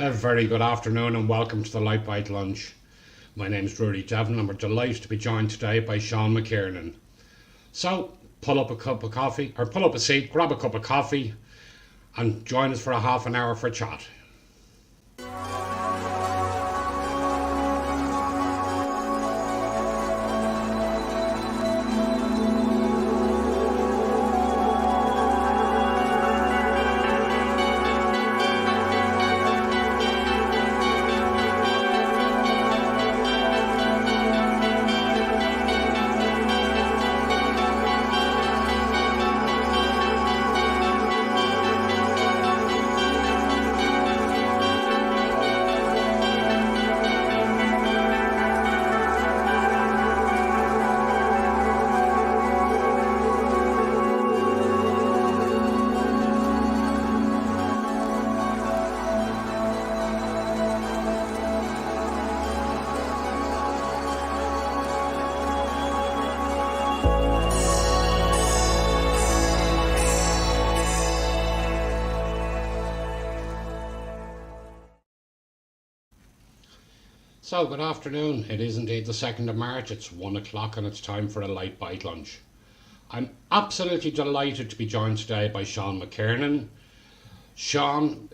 A very good afternoon and welcome to the Lite Bite Lunch. My name is Rudy Devon and we're delighted to be joined today by Seán McKiernan. So, pull up a cup of coffee, or pull up a seat, grab a cup of coffee and join us for a half an hour for a chat. So, good afternoon. It is indeed the 2nd of March. It's 1 o'clock and it's time for a Lite Bite Lunch. I'm absolutely delighted to be joined today by Seán McKiernan. Seán,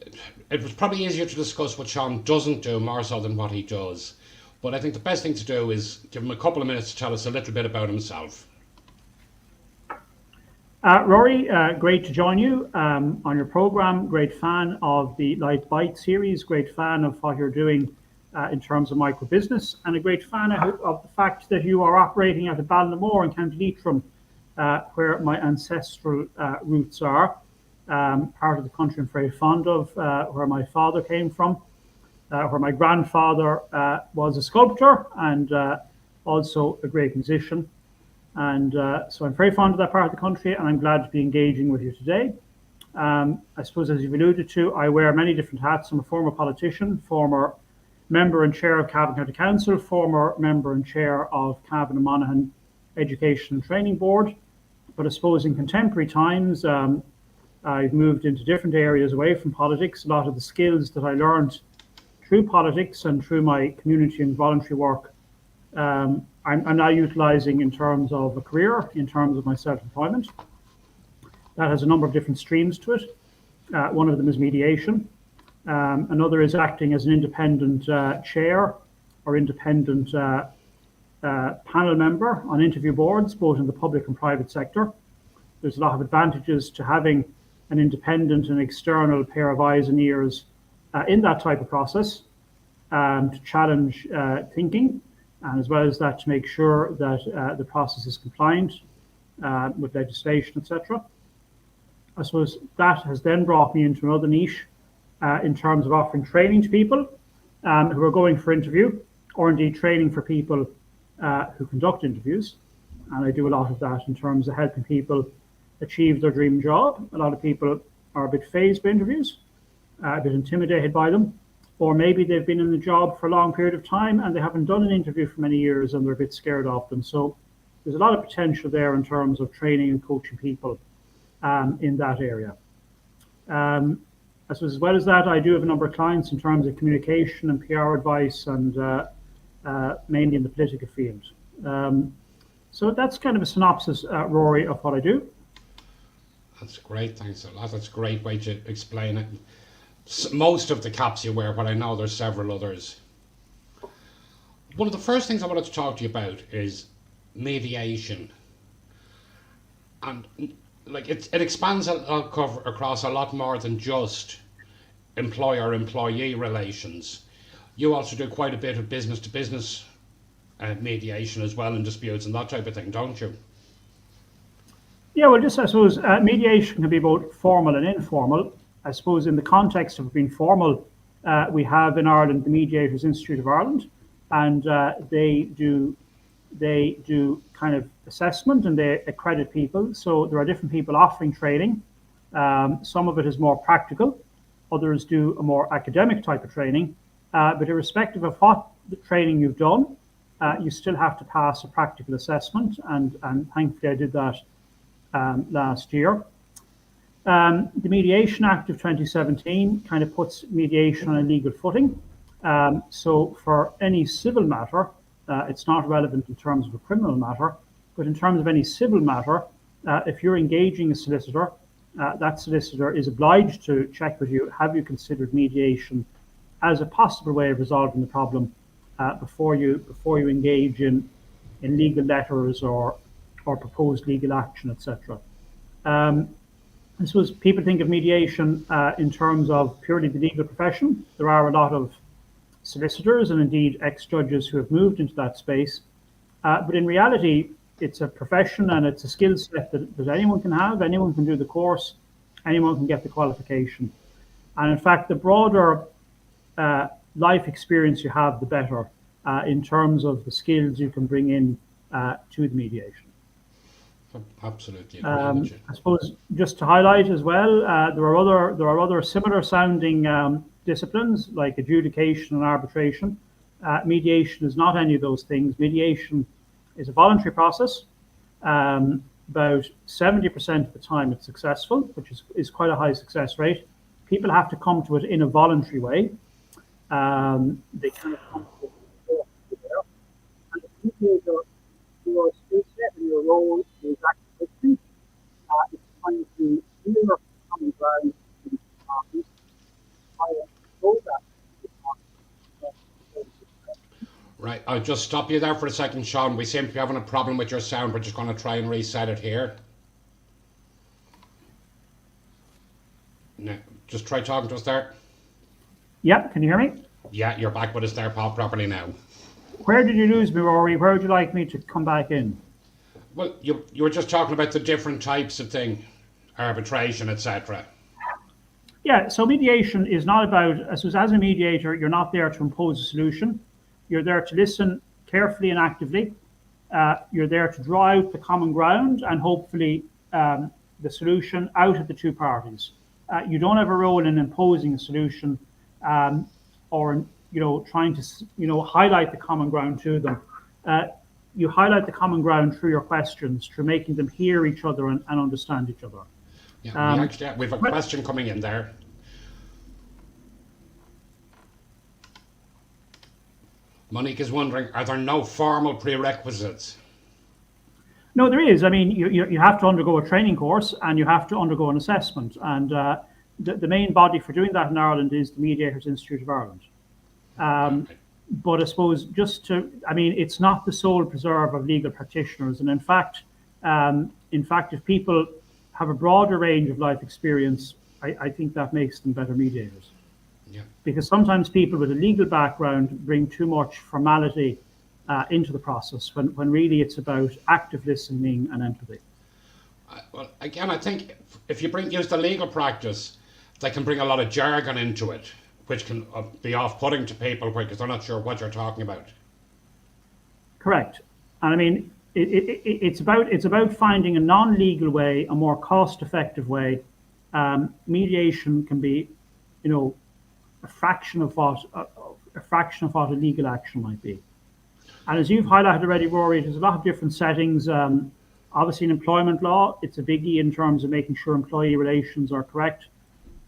it was probably easier to discuss what Seán doesn't do more so than what he does. But I think the best thing to do is give him a couple of minutes to tell us a little bit about himself. Rory, great to join you on your programme. Great fan of the Lite Bite series. Great fan of what you're doing in terms of micro business, and a great fan of the fact that you are operating out of Ballinamore in County Leitrim, where my ancestral roots are. Part of the country I'm very fond of, where my father came from, where my grandfather was a sculptor and also a great musician. And so I'm very fond of that part of the country, and I'm glad to be engaging with you today. I suppose, as you've alluded to, I wear many different hats. I'm a former politician, former member and chair of Cavan County Council, former member and chair of Cavan and Monaghan Education and Training Board. But I suppose in contemporary times, I've moved into different areas away from politics. A lot of the skills that I learned through politics and through my community and voluntary work, I'm now utilising in terms of a career, in terms of my self-employment. That has a number of different streams to it. One of them is mediation. Another is acting as an independent chair or independent panel member on interview boards, both in the public and private sector. There's a lot of advantages to having an independent and external pair of eyes and ears in that type of process to challenge thinking, and as well as that to make sure that the process is compliant with legislation, etc. I suppose that has then brought me into another niche in terms of offering training to people who are going for interview, or indeed training for people who conduct interviews. And I do a lot of that in terms of helping people achieve their dream job. A lot of people are a bit phased by interviews, a bit intimidated by them, or maybe they've been in the job for a long period of time and they haven't done an interview for many years and they're a bit scared of them. So there's a lot of potential there in terms of training and coaching people in that area. As well as that, I do have a number of clients in terms of communication and PR advice, and mainly in the political field. So that's kind of a synopsis, Rory, of what I do. That's great, thanks a lot. That's a great way to explain it. Most of the caps you wear, but I know there's several others. One of the first things I wanted to talk to you about is mediation. And it expands across a lot more than just employer-employee relations. You also do quite a bit of business-to-business mediation as well, in disputes and that type of thing, don't you? Yeah, well, just I suppose mediation can be both formal and informal. I suppose in the context of being formal, we have in Ireland the Mediators Institute of Ireland, and they do kind of assessment and they accredit people. So there are different people offering training. Some of it is more practical, others do a more academic type of training. But irrespective of what the training you've done, you still have to pass a practical assessment, and thankfully I did that last year. The Mediation Act of 2017 kind of puts mediation on a legal footing. So for any civil matter, it's not relevant in terms of a criminal matter, but in terms of any civil matter, if you're engaging a solicitor, that solicitor is obliged to check with you, have you considered mediation as a possible way of resolving the problem before you engage in legal letters or proposed legal action, etc. I suppose people think of mediation in terms of purely the legal profession. There are a lot of solicitors and indeed ex-judges who have moved into that space. But in reality, it's a profession and it's a skill set that anyone can have, anyone can do the course, anyone can get the qualification. And in fact, the broader life experience you have, the better in terms of the skills you can bring in to the mediation. Absolutely. I suppose just to highlight as well, there are other similar sounding disciplines like adjudication and arbitration. Mediation is not any of those things. Mediation is a voluntary process. About 70% of the time it's successful, which is quite a high success rate. People have to come to it in a voluntary way. They kind of come to it there. And the mediator, your skill set and your role is active. It's trying to hear common ground in the parties, try and show that to the parties. Right, I'll just stop you there for a second, Seán. We seem to be having a problem with your sound. We're just going to try and reset it here. No, just try talking to us there. Yeah, can you hear me? Yeah, you're back with us there, Paul, properly now. Where did you lose me, Rory? Where would you like me to come back in? Well, you were just talking about the different types of thing, arbitration, etc. Yeah, so mediation is not about, as a mediator, you're not there to impose a solution. You're there to listen carefully and actively. You're there to draw out the common ground and hopefully the solution out of the two parties. You don't have a role in imposing a solution or trying to highlight the common ground to them. You highlight the common ground through your questions, through making them hear each other and understand each other. Yeah, we've a question coming in there. Monique is wondering, are there no formal prerequisites? No, there is. I mean, you have to undergo a training course and you have to undergo an assessment. And the main body for doing that in Ireland is the Mediators Institute of Ireland. Okay. But I suppose it's not the sole preserve of legal practitioners. And in fact, if people have a broader range of life experience, I think that makes them better mediators. Yeah. Because sometimes people with a legal background bring too much formality into the process when really it's about active listening and empathy. Well, again, I think if you use the legal practice, they can bring a lot of jargon into it, which can be off-putting to people because they're not sure what you're talking about. Correct. And I mean, it's about finding a non-legal way, a more cost-effective way. Mediation can be, a fraction of what a legal action might be. And as you've highlighted already, Rory, there's a lot of different settings. Obviously, in employment law, it's a biggie in terms of making sure employee relations are correct.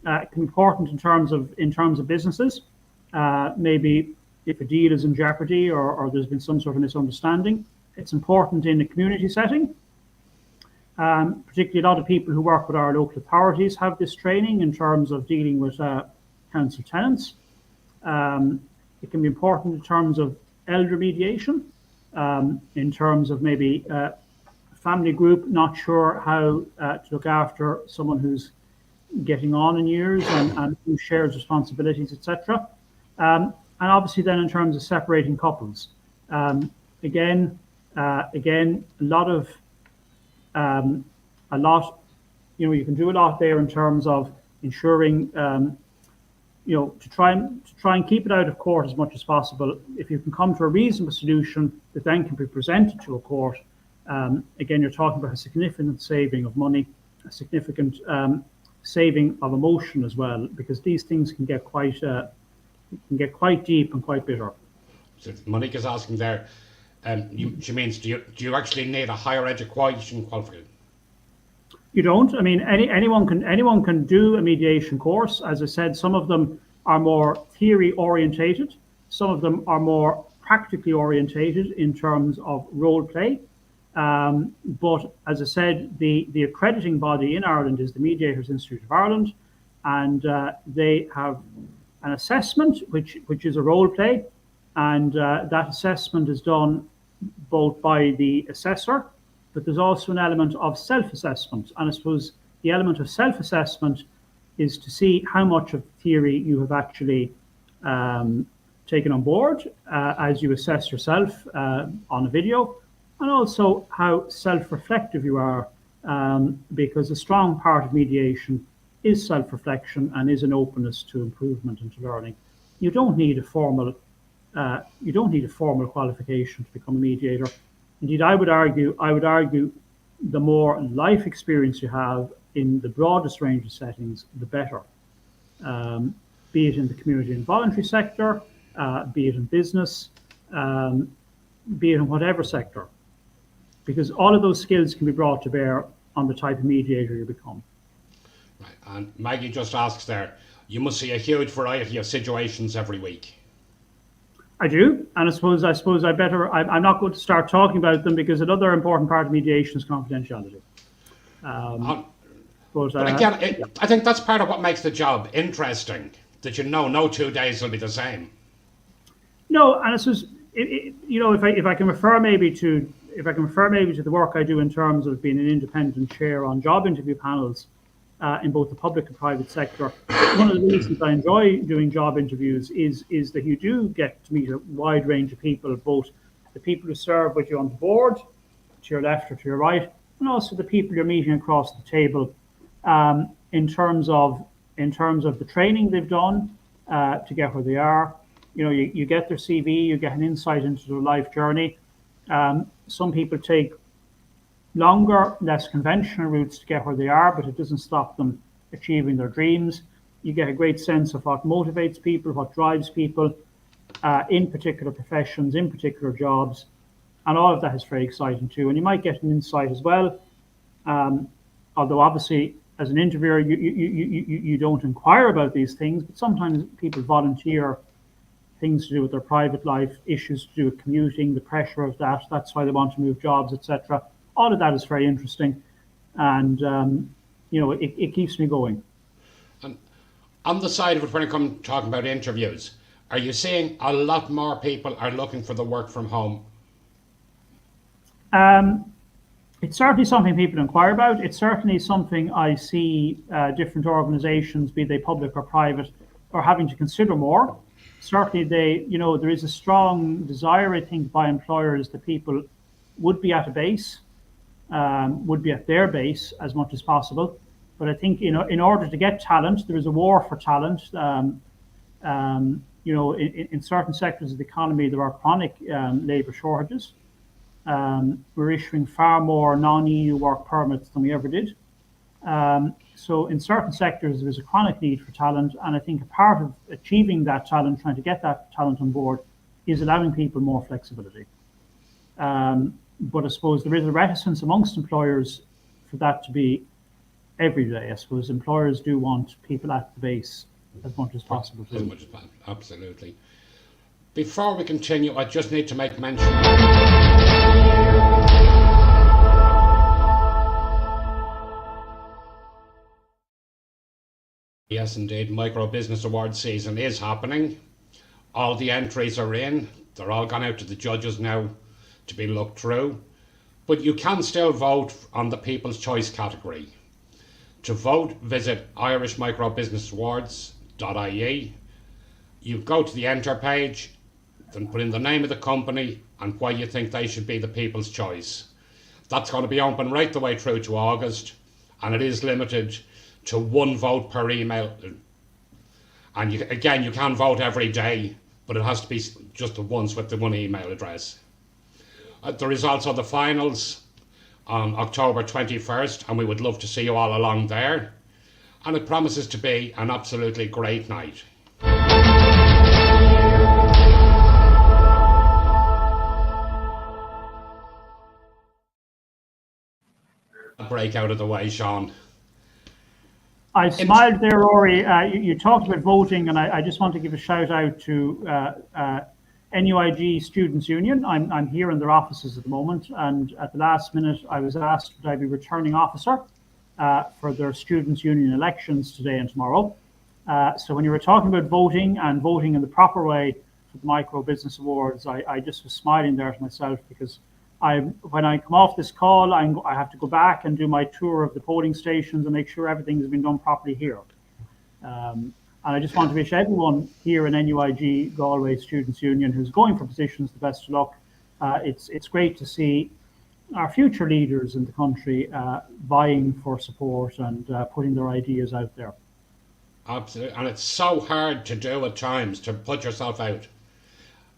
It can be important in terms of businesses. Maybe if a deal is in jeopardy or there's been some sort of misunderstanding. It's important in a community setting. Particularly a lot of people who work with our local authorities have this training in terms of dealing with council tenants. It can be important in terms of elder mediation, in terms of maybe a family group not sure how to look after someone who's getting on in years and who shares responsibilities, etc. And obviously then in terms of separating couples. Again, a lot, you can do a lot there in terms of ensuring, to try and keep it out of court as much as possible. If you can come to a reasonable solution that then can be presented to a court, again, you're talking about a significant saving of money, a significant saving of emotion as well, because these things can get quite deep and quite bitter. So Monique is asking there. She means, do you actually need a higher education qualification? You don't. I mean, anyone can do a mediation course. As I said, some of them are more theory orientated. Some of them are more practically orientated in terms of role play. But as I said, the accrediting body in Ireland is the Mediators Institute of Ireland, and they have an assessment which is a role play, and that assessment is done both by the assessor, but there's also an element of self-assessment. And I suppose the element of self-assessment is to see how much of theory you have actually taken on board as you assess yourself on a video, and also how self-reflective you are, because a strong part of mediation is self-reflection and is an openness to improvement and to learning. You don't need a formal qualification to become a mediator. Indeed, I would argue the more life experience you have in the broadest range of settings, the better. Be it in the community and voluntary sector, be it in business, be it in whatever sector, because all of those skills can be brought to bear on the type of mediator you become. Right. And Maggie just asks there, you must see a huge variety of situations every week. I do, and I suppose I'm not going to start talking about them because another important part of mediation is confidentiality. But again, I think that's part of what makes the job interesting, that no 2 days will be the same. No, and I suppose if I can refer maybe to the work I do in terms of being an independent chair on job interview panels in both the public and private sector. One of the reasons I enjoy doing job interviews is that you do get to meet a wide range of people, both the people who serve with you on the board, to your left or to your right, and also the people you're meeting across the table in terms of the training they've done to get where they are. You get their CV, you get an insight into their life journey. Some people take longer, less conventional routes to get where they are, but it doesn't stop them achieving their dreams. You get a great sense of what motivates people, what drives people in particular professions, in particular jobs, and all of that is very exciting too. And you might get an insight as well, although obviously as an interviewer you don't inquire about these things, but sometimes people volunteer things to do with their private life, issues to do with commuting, the pressure of that. That's why they want to move jobs, etc. All of that is very interesting, and it keeps me going. And on the side of it, when it comes talking about interviews, are you seeing a lot more people are looking for the work from home? It's certainly something people inquire about. It's certainly something I see different organisations, be they public or private, are having to consider more. Certainly, there is a strong desire, I think, by employers that people would be at a base, would be at their base as much as possible. But I think, in order to get talent, there is a war for talent. In certain sectors of the economy, there are chronic labour shortages. We're issuing far more non-EU work permits than we ever did. So in certain sectors, there's a chronic need for talent. And I think a part of achieving that talent, trying to get that talent on board, is allowing people more flexibility. But I suppose there is a reticence amongst employers for that to be every day. I suppose employers do want people at the base as much as possible. As much as possible, absolutely. Before we continue, I just need to make mention. Yes, indeed, Micro Business Awards season is happening. All the entries are in. They're all gone out to the judges now to be looked through. But you can still vote on the People's Choice category. To vote, visit irishmicrobusinessawards.ie. You go to the Enter page, then put in the name of the company and why you think they should be the People's Choice. That's going to be open right the way through to August, and it is limited to 1 vote per email. And you can vote every day, but it has to be just the once with the 1 email address. The results of the finals on October 21st, and we would love to see you all along there. And it promises to be an absolutely great night. break out of the way, Seán. I smiled there, Rory. You talked about voting, and I just want to give a shout out to NUIG Students' Union. I'm here in their offices at the moment, and at the last minute, I was asked would I be returning officer for their Students' Union elections today and tomorrow. So when you were talking about voting and voting in the proper way for the Micro Business Awards, I just was smiling there to myself because when I come off this call, I have to go back and do my tour of the polling stations and make sure everything has been done properly here. And I just want to wish everyone here in NUIG Galway Students' Union who's going for positions the best of luck. It's great to see our future leaders in the country vying for support and putting their ideas out there. Absolutely. And it's so hard to do at times, to put yourself out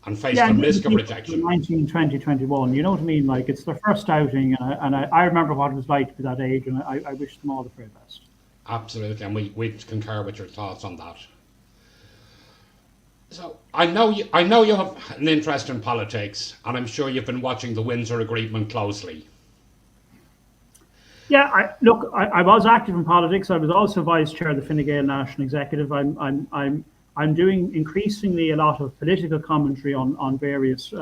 and face the risk of rejection. 19, 20, 21, you know what I mean? Like, it's their first outing, and I remember what it was like to be that age, and I wish them all the very best. Absolutely, and we concur with your thoughts on that. So I know you have an interest in politics, and I'm sure you've been watching the Windsor Agreement closely. Yeah, I was active in politics. I was also vice chair of the Fine Gael National Executive. I'm doing increasingly a lot of political commentary on various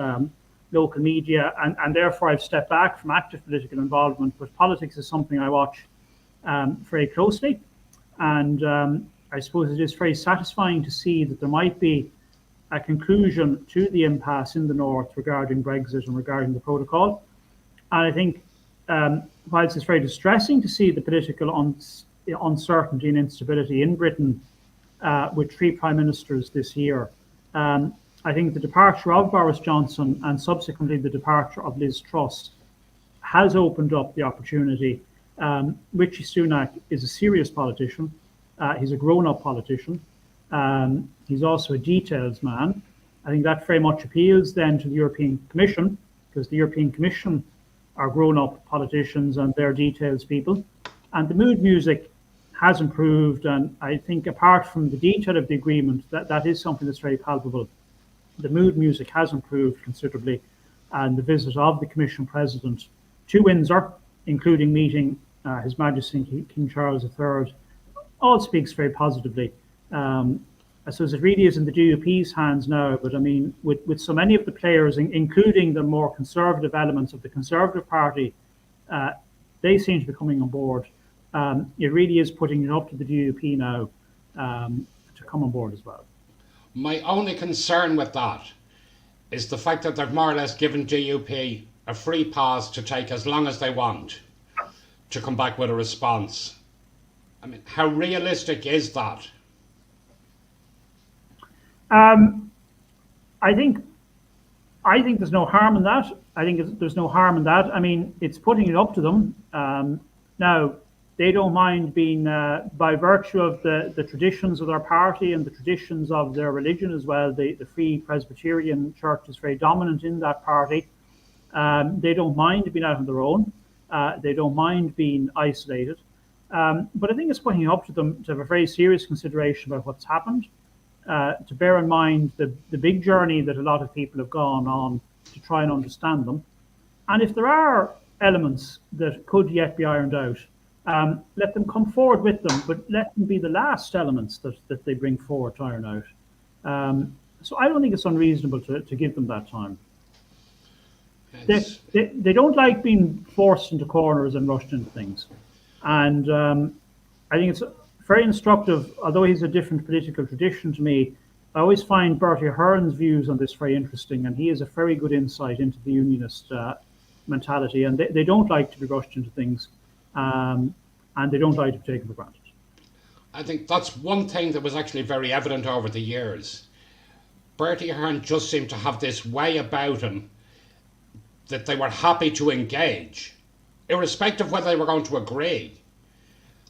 local media, and therefore I've stepped back from active political involvement. But politics is something I watch very closely, and I suppose it is very satisfying to see that there might be a conclusion to the impasse in the north regarding Brexit and regarding the protocol. And I think whilst it's very distressing to see the political uncertainty and instability in Britain with 3 prime ministers this year, I think the departure of Boris Johnson and subsequently the departure of Liz Truss has opened up the opportunity. Rishi Sunak is a serious politician. He's a grown-up politician. He's also a details man. I think that very much appeals then to the European Commission, because the European Commission are grown-up politicians and they're details people. And the mood music has improved, and I think apart from the detail of the agreement, that is something that's very palpable. The mood music has improved considerably, and the visit of the Commission President to Windsor, including meeting His Majesty King Charles III, all speaks very positively. I suppose it really is in the DUP's hands now, but I mean, with so many of the players, including the more conservative elements of the Conservative Party, they seem to be coming on board. It really is putting it up to the DUP now to come on board as well. My only concern with that is the fact that they've more or less given DUP a free pass to take as long as they want to come back with a response. I mean, how realistic is that? I think there's no harm in that. There's no harm in that. I mean, it's putting it up to them. Now, they don't mind being, by virtue of the traditions of their party and the traditions of their religion as well, the Free Presbyterian Church is very dominant in that party. They don't mind being out on their own. They don't mind being isolated. But I think it's putting it up to them to have a very serious consideration about what's happened, to bear in mind the big journey that a lot of people have gone on to try and understand them. And if there are elements that could yet be ironed out, let them come forward with them, but let them be the last elements that they bring forward to iron out. So I don't think it's unreasonable to give them that time. They don't like being forced into corners and rushed into things. And I think it's very instructive, although he's a different political tradition to me. I always find Bertie Ahern's views on this very interesting, and he has a very good insight into the unionist mentality, and they don't like to be rushed into things, and they don't like to be taken for granted. I think that's one thing that was actually very evident over the years. Bertie Ahern just seemed to have this way about him that they were happy to engage, irrespective of whether they were going to agree.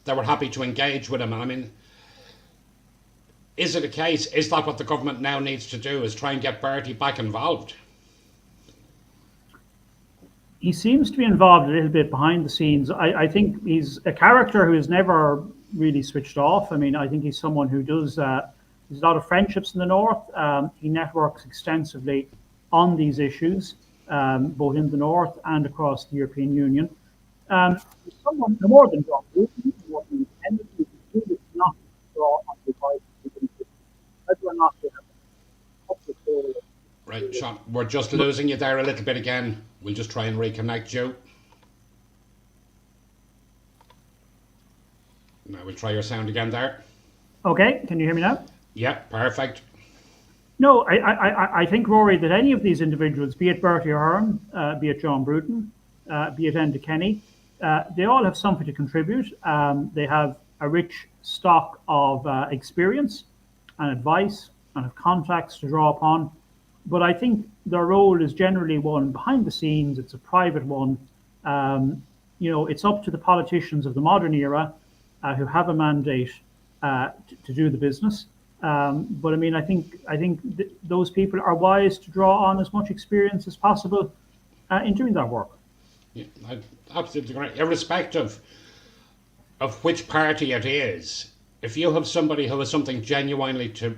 They were happy to engage with him. And I mean, is it a case, is that what the government now needs to do, is try and get Bertie back involved? He seems to be involved a little bit behind the scenes. I think he's a character who has never really switched off. I mean, I think he's someone who does, there's a lot of friendships in the north. He networks extensively on these issues, both in the north and across the European Union. Someone, no more than John Bruton, working independently, concluded not to draw on the advice of the whether or not they have a public role. Right, Sean, we're just losing you there a little bit again. We'll just try and reconnect you. Now we'll try your sound again there. Okay, can you hear me now? Yeah, perfect. No, I think, Rory, that any of these individuals, be it Bertie Ahern, be it John Bruton, be it Enda Kenny, they all have something to contribute. They have a rich stock of experience and advice and have contacts to draw upon. But I think their role is generally one behind the scenes. It's a private one. It's up to the politicians of the modern era who have a mandate to do the business. But I mean, I think those people are wise to draw on as much experience as possible in doing that work. Yeah, I absolutely agree. Irrespective of which party it is, if you have somebody who has something genuinely to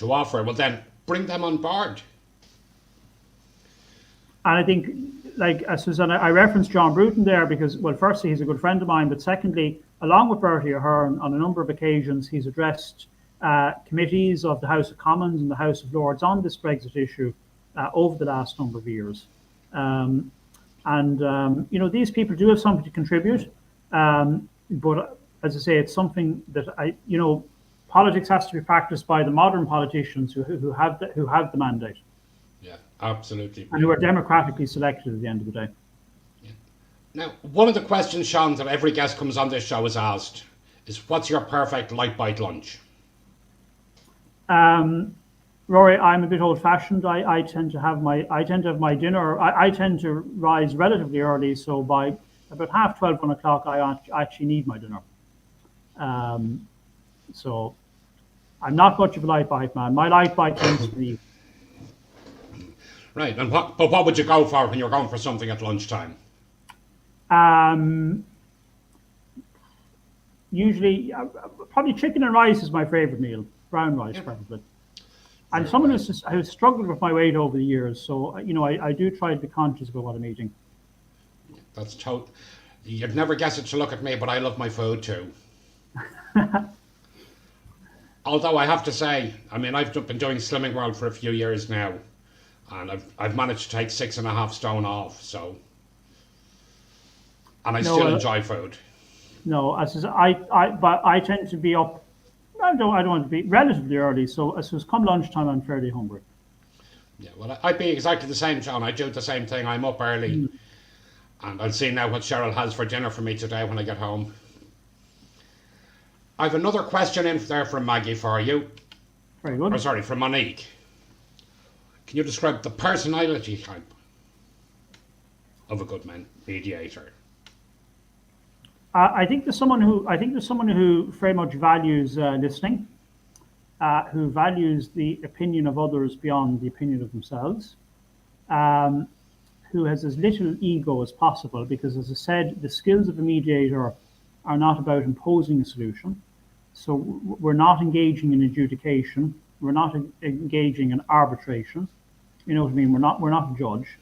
offer, well, then bring them on board. And I think, like Susan, I referenced John Bruton there because, well, firstly, he's a good friend of mine, but secondly, along with Bertie Ahern, on a number of occasions, he's addressed committees of the House of Commons and the House of Lords on this Brexit issue over the last number of years. These people do have something to contribute, but as I say, it's something that politics has to be practiced by the modern politicians who have the mandate. Yeah, absolutely. And who are democratically selected at the end of the day. Yeah. Now, one of the questions, Sean, that every guest comes on this show is asked is, what's your perfect Lite Bite lunch? Rory, I'm a bit old-fashioned. I tend to have my dinner. I tend to rise relatively early, so by about 12:30, 1 o'clock, I actually need my dinner. So I'm not much of a Lite Bite man. My Lite Bite tends to be. Right, and what would you go for when you're going for something at lunchtime? Usually, probably chicken and rice is my favorite meal. Brown rice, probably. I'm someone who's struggled with my weight over the years, so I do try to be conscious about what I'm eating. That's total. You'd never guess it to look at me, but I love my food too. Although I have to say, I mean, I've been doing Slimming World for a few years now, and I've managed to take 6.5 stone off. So, and I still enjoy food. No, but I tend to be up. I don't want to be relatively early, so as soon as come lunchtime, I'm fairly hungry. Yeah, well, I'd be exactly the same, John. I do the same thing. I'm up early, and I'll see now what Cheryl has for dinner for me today when I get home. I've another question in there from Maggie for you. Very good. Or sorry, from Monique. Can you describe the personality type of a good mediator? I think there's someone who very much values listening, who values the opinion of others beyond the opinion of themselves, who has as little ego as possible, because, as I said, the skills of a mediator are not about imposing a solution. So we're not engaging in adjudication. We're not engaging in arbitration. You know what I mean? We're not a judge.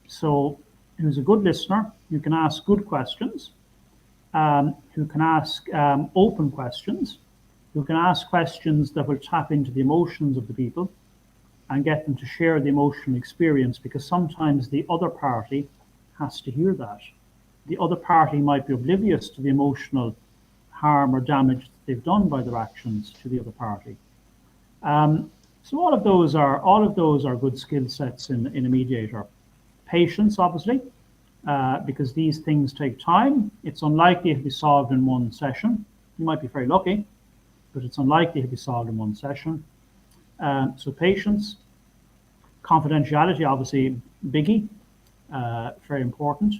So who's a good listener, who can ask good questions, who can ask open questions, who can ask questions that will tap into the emotions of the people and get them to share the emotional experience, because sometimes the other party has to hear that. The other party might be oblivious to the emotional harm or damage that they've done by their actions to the other party. So all of those are good skill sets in a mediator. Patience, obviously, because these things take time. It's unlikely to be solved in one session. You might be very lucky, but it's unlikely to be solved in one session. So patience, confidentiality, obviously, biggie, very important.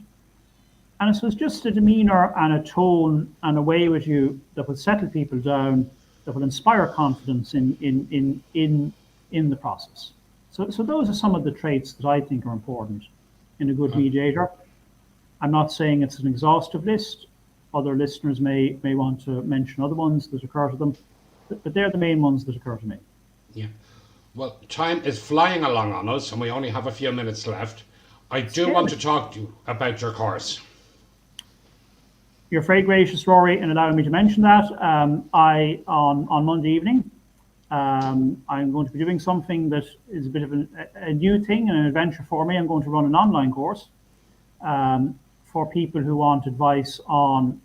And so it's just a demeanor and a tone and a way with you that will settle people down, that will inspire confidence in the process. So those are some of the traits that I think are important in a good mediator. I'm not saying it's an exhaustive list. Other listeners may want to mention other ones that occur to them, but they're the main ones that occur to me. Yeah. Well, time is flying along on us, and we only have a few minutes left. I do want to talk to you about your course. You're very gracious, Rory, in allowing me to mention that. On Monday evening, I'm going to be doing something that is a bit of a new thing and an adventure for me. I'm going to run an online course for people who want advice on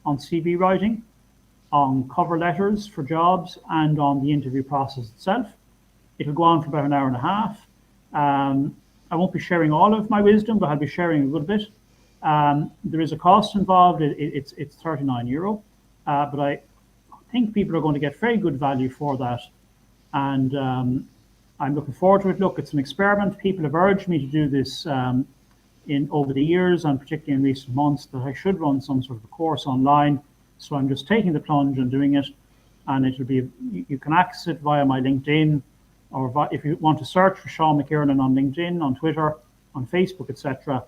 CV writing, on cover letters for jobs, and on the interview process itself. It'll go on for about an hour and a half. I won't be sharing all of my wisdom, but I'll be sharing a good bit. There is a cost involved. It's €39, but I think people are going to get very good value for that, and I'm looking forward to it. Look, it's an experiment. People have urged me to do this over the years, and particularly in recent months, that I should run some sort of a course online. So I'm just taking the plunge and doing it, and it'll be, you can access it via my LinkedIn, or if you want to search for Seán McKiernan on LinkedIn, on Twitter, on Facebook, etc.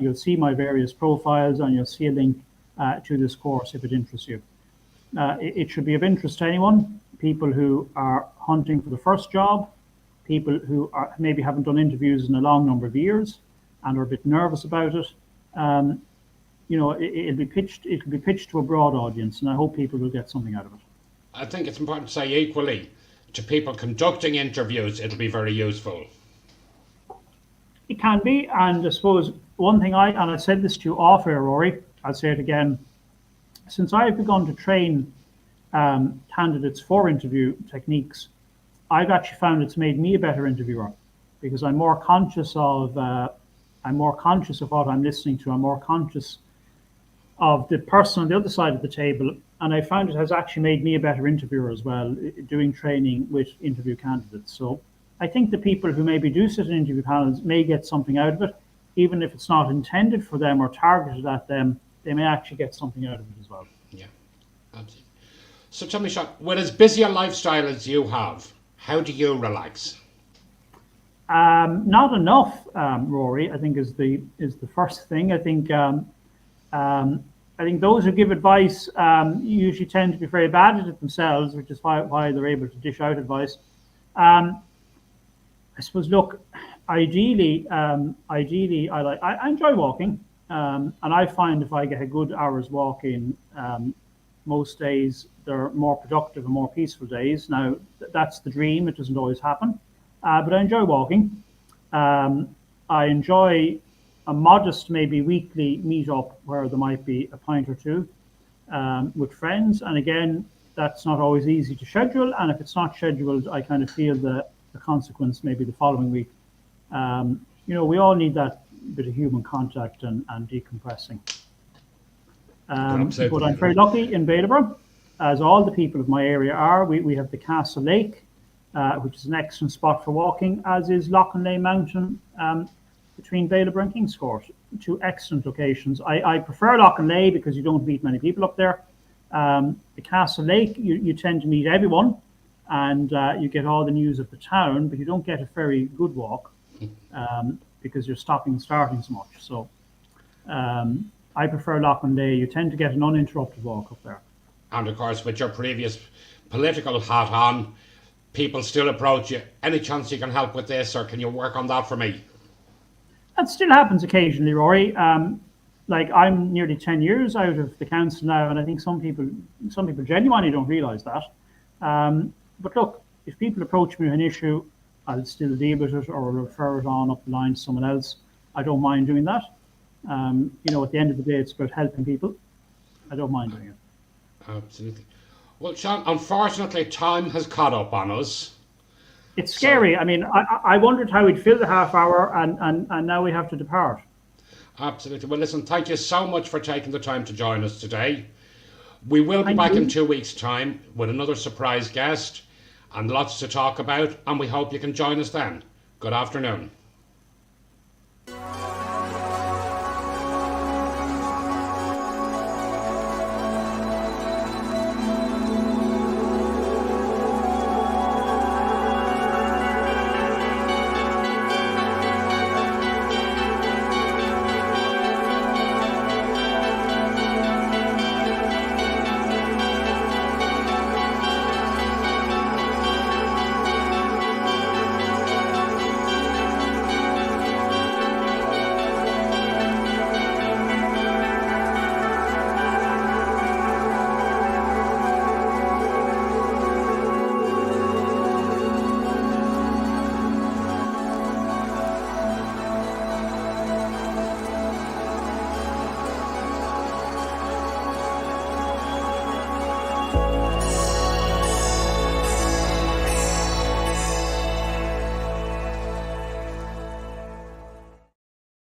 You'll see my various profiles, and you'll see a link to this course if it interests you. It should be of interest to anyone, people who are hunting for the first job, people who maybe haven't done interviews in a long number of years and are a bit nervous about it. It'll be pitched to a broad audience, and I hope people will get something out of it. I think it's important to say equally to people conducting interviews, it'll be very useful. It can be, and I suppose one thing I said this to you off air, Rory, I'll say it again. Since I've begun to train candidates for interview techniques, I've actually found it's made me a better interviewer, because I'm more conscious of what I'm listening to. I'm more conscious of the person on the other side of the table, and I found it has actually made me a better interviewer as well, doing training with interview candidates. So I think the people who maybe do sit in interview panels may get something out of it, even if it's not intended for them or targeted at them. They may actually get something out of it as well. Yeah, absolutely. So tell me, Seán, with as busy a lifestyle as you have, how do you relax? Not enough, Rory, I think is the first thing. I think those who give advice usually tend to be very bad at it themselves, which is why they're able to dish out advice. I suppose, look, ideally, I enjoy walking, and I find if I get a good hour's walk in, most days they're more productive and more peaceful days. Now, that's the dream. It doesn't always happen, but I enjoy walking. I enjoy a modest, maybe weekly meet-up where there might be a pint or two with friends. And again, that's not always easy to schedule. And if it's not scheduled, I kind of feel the consequence maybe the following week. We all need that bit of human contact and decompressing. But I'm very lucky in Bailieborough, as all the people of my area are. We have the Castle Lake, which is an excellent spot for walking, as is Loughnane Mountain between Bailieborough and Kingscourt. Two excellent locations. I prefer Loughnane because you don't meet many people up there. The Castle Lake, you tend to meet everyone, and you get all the news of the town, but you don't get a very good walk because you're stopping and starting so much. So I prefer Loughnane. You tend to get an uninterrupted walk up there. And of course, with your previous political hat on, people still approach you. Any chance you can help with this, or can you work on that for me? That still happens occasionally, Rory. Like, I'm nearly 10 years out of the council now, and I think some people genuinely don't realise that. But look, if people approach me with an issue, I'll still deal with it or refer it on up the line to someone else. I don't mind doing that. At the end of the day, it's about helping people. I don't mind doing it. Absolutely. Well, Seán, unfortunately, time has caught up on us. It's scary. I mean, I wondered how we'd fill the half hour, and now we have to depart. Absolutely. Well, listen, thank you so much for taking the time to join us today. We will be back in 2 weeks' time with another surprise guest and lots to talk about, and we hope you can join us then. Good afternoon.